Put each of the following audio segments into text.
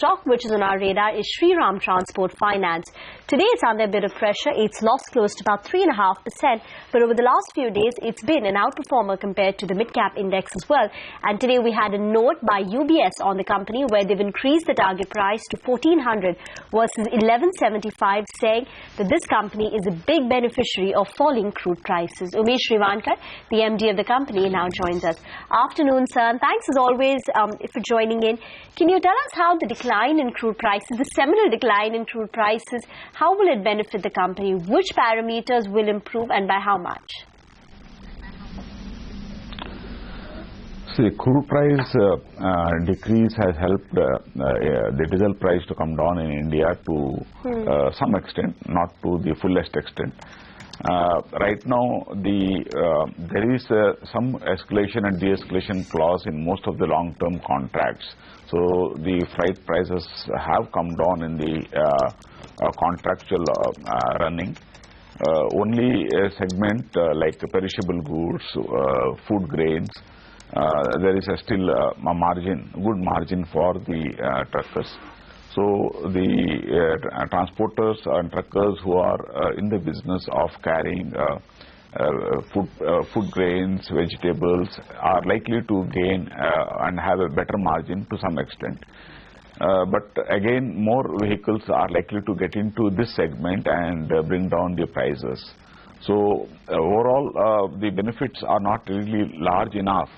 stock which is on our radar is Shriram Transport Finance. Today it's under a bit of pressure. It's lost close to about 3.5%, but over the last few days it's been an outperformer compared to the mid-cap index as well. And today we had a note by UBS on the company where they've increased the target price to 1400 versus 1175, saying that this company is a big beneficiary of falling crude prices. Umesh Rivankar, the MD of the company, now joins us. Afternoon, sir, and thanks as always for joining in. Can you tell us how the decline in crude prices, the seminal decline in crude prices, how will it benefit the company? Which parameters will improve and by how much? See, crude price decrease has helped the diesel price to come down in India to some extent, not to the fullest extent. Right now, there is some escalation and de-escalation clause in most of the long-term contracts. So the freight prices have come down in the contractual running. Only a segment like perishable goods, food grains, there is still a good margin for the truckers. So the transporters and truckers who are in the business of carrying food grains, vegetables are likely to gain and have a better margin to some extent. But again, more vehicles are likely to get into this segment and bring down the prices. So overall, the benefits are not really large enough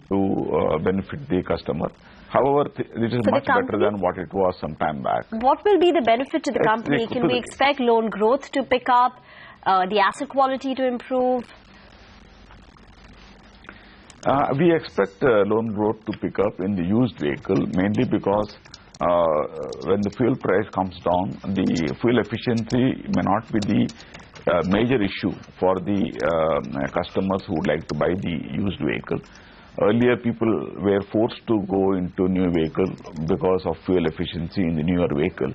to benefit the customer. However, it is much better than what it was some time back. What will be the benefit to the company? Can we expect loan growth to pick up, the asset quality to improve? We expect loan growth to pick up in the used vehicle, mainly because when the fuel price comes down, the fuel efficiency may not be the major issue for the customers who would like to buy the used vehicle. Earlier, people were forced to go into new vehicle because of fuel efficiency in the newer vehicle.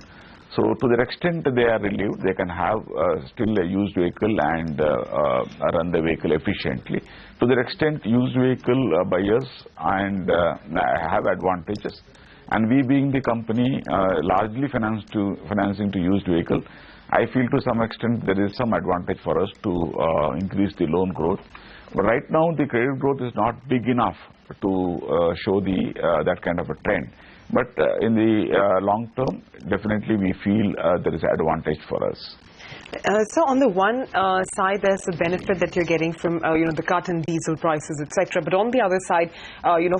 So to the extent they are relieved, they can have still a used vehicle and run the vehicle efficiently. To the extent used vehicle buyers and have advantages. And we being the company largely financing to used vehicle, I feel to some extent there is some advantage for us to increase the loan growth. But right now, the credit growth is not big enough to show that kind of a trend. But in the long term, definitely we feel there is advantage for us. So on the one side, there's a benefit that you're getting from the cut in diesel prices, etc. But on the other side,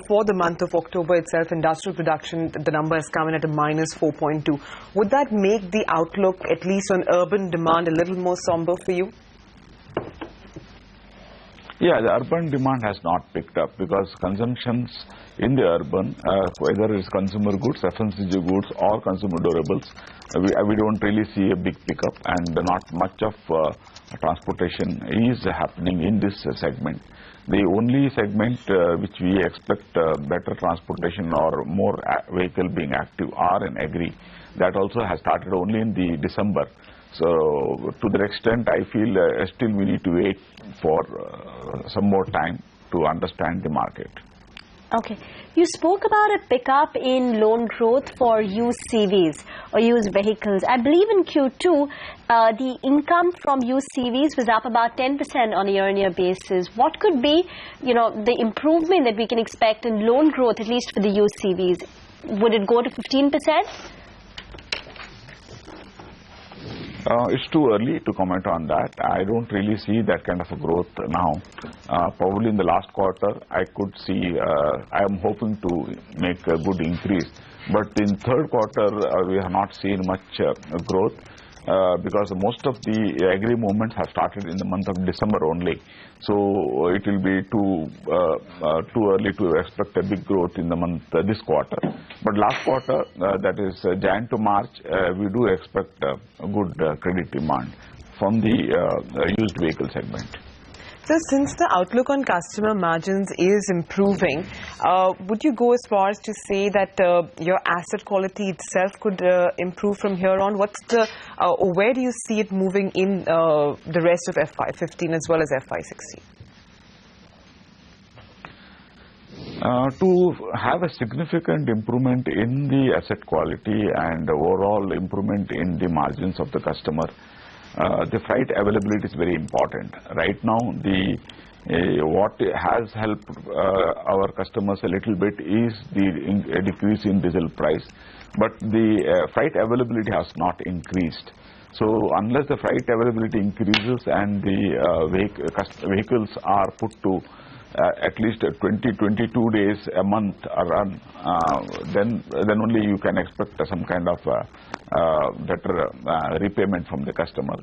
for the month of October itself, industrial production, the number has come in at a minus 4.2. Would that make the outlook, at least on urban demand, a little more somber for you? Yeah, the urban demand has not picked up because consumptions in the urban, whether it's consumer goods, FMCG goods or consumer durables, we don't really see a big pickup, and not much of transportation is happening in this segment. The only segment which we expect better transportation or more vehicle being active are in agri. That also has started only in the December. So to that extent, I feel still we need to wait for some more time to understand the market. Okay. You spoke about a pickup in loan growth for used CVs or used vehicles. I believe in Q2, the income from used CVs was up about 10% on a year-on-year basis. What could be, the improvement that we can expect in loan growth, at least for the used CVs? Would it go to 15%? It's too early to comment on that. I don't really see that kind of a growth now. Probably in the last quarter, I could see, I am hoping to make a good increase. But in third quarter, we have not seen much growth because most of the agri movements have started in the month of December only. So it will be too early to expect a big growth in the month this quarter. But last quarter, that is Jan to March, we do expect a good credit demand from the used vehicle segment. So since the outlook on customer margins is improving, would you go as far as to say that your asset quality itself could improve from here on? Where do you see it moving in the rest of FY15 as well as FY16? To have a significant improvement in the asset quality and overall improvement in the margins of the customer, the freight availability is very important. Right now, what has helped our customers a little bit is the decrease in diesel price, but the freight availability has not increased. So unless the freight availability increases and the vehicles are put to at least 20-22 days a month run, then only you can expect some kind of better repayment from the customer.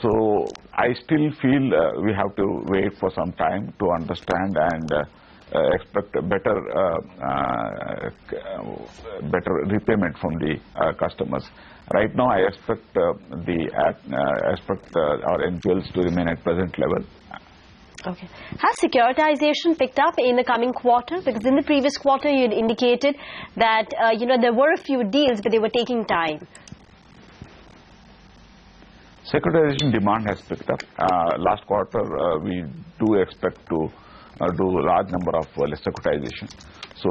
So I still feel we have to wait for some time to understand and expect better repayment from the customers. Right now, I expect our NPLs to remain at present level. Okay. Has securitization picked up in the coming quarter? Because in the previous quarter, you had indicated that there were a few deals, but they were taking time. Securitization demand has picked up. Last quarter, we do expect to do a large number of securitization. So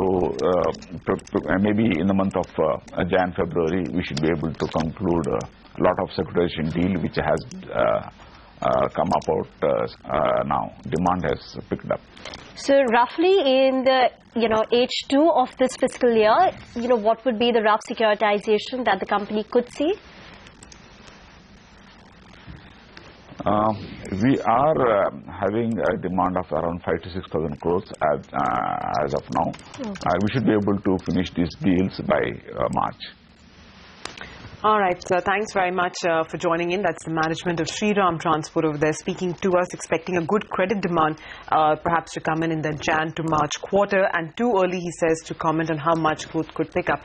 maybe in the month of February, we should be able to conclude a lot of securitization deal which has come about now. Demand has picked up. So roughly in the H2 of this fiscal year, what would be the rough securitization that the company could see? We are having a demand of around 5,000 to 6,000 crores as of now. Okay. We should be able to finish these deals by March. All right, so thanks very much for joining in. That's the management of Shriram Transport over there speaking to us, expecting a good credit demand perhaps to come in the Jan to March quarter, and too early, he says, to comment on how much growth could pick up.